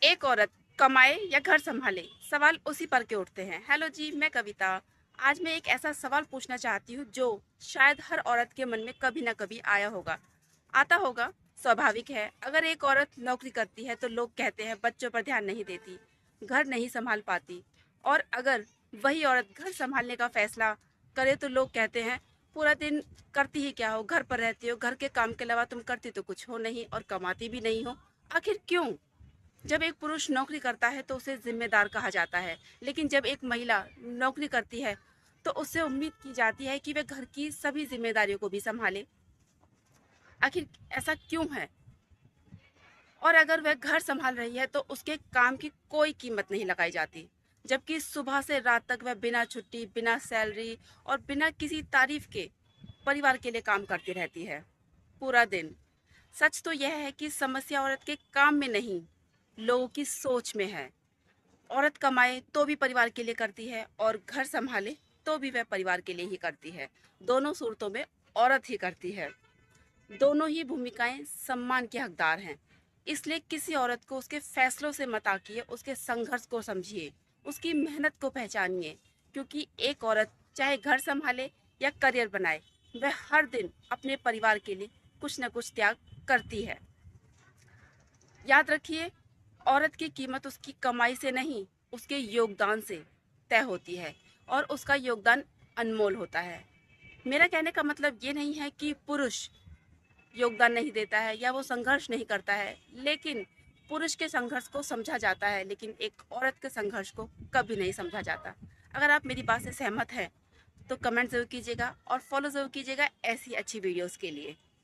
एक औरत कमाए या घर संभाले, सवाल उसी पर के उठते हैं। हेलो जी, मैं कविता। आज मैं एक ऐसा सवाल पूछना चाहती हूँ जो शायद हर औरत के मन में कभी ना कभी आया होगा, आता होगा। स्वाभाविक है, अगर एक औरत नौकरी करती है तो लोग कहते हैं बच्चों पर ध्यान नहीं देती, घर नहीं संभाल पाती। और अगर वही औरत घर संभालने का फैसला करे तो लोग कहते हैं पूरा दिन करती ही क्या हो, घर पर रहती हो, घर के काम के अलावा तुम करती तो कुछ हो नहीं और कमाती भी नहीं हो। आखिर क्यों? जब एक पुरुष नौकरी करता है तो उसे जिम्मेदार कहा जाता है, लेकिन जब एक महिला नौकरी करती है तो उससे उम्मीद की जाती है कि वह घर की सभी जिम्मेदारियों को भी संभाले। आखिर ऐसा क्यों है? और अगर वह घर संभाल रही है तो उसके काम की कोई कीमत नहीं लगाई जाती, जबकि सुबह से रात तक वह बिना छुट्टी, बिना सैलरी और बिना किसी तारीफ के परिवार के लिए काम करती रहती है पूरा दिन। सच तो यह है कि समस्या औरत के काम में नहीं, लोगों की सोच में है। औरत कमाए तो भी परिवार के लिए करती है और घर संभाले तो भी वह परिवार के लिए ही करती है। दोनों सूरतों में औरत ही करती है। दोनों ही भूमिकाएं सम्मान के हकदार हैं। इसलिए किसी औरत को उसके फैसलों से मत आकिए, उसके संघर्ष को समझिए, उसकी मेहनत को पहचानिए। क्योंकि एक औरत चाहे घर संभाले या करियर बनाए, वह हर दिन अपने परिवार के लिए कुछ न कुछ त्याग करती है। याद रखिए, औरत की कीमत उसकी कमाई से नहीं, उसके योगदान से तय होती है और उसका योगदान अनमोल होता है। मेरा कहने का मतलब ये नहीं है कि पुरुष योगदान नहीं देता है या वो संघर्ष नहीं करता है, लेकिन पुरुष के संघर्ष को समझा जाता है, लेकिन एक औरत के संघर्ष को कभी नहीं समझा जाता। अगर आप मेरी बात से सहमत हैं तो कमेंट ज़रूर कीजिएगा और फॉलो ज़रूर कीजिएगा ऐसी अच्छी वीडियोस के लिए।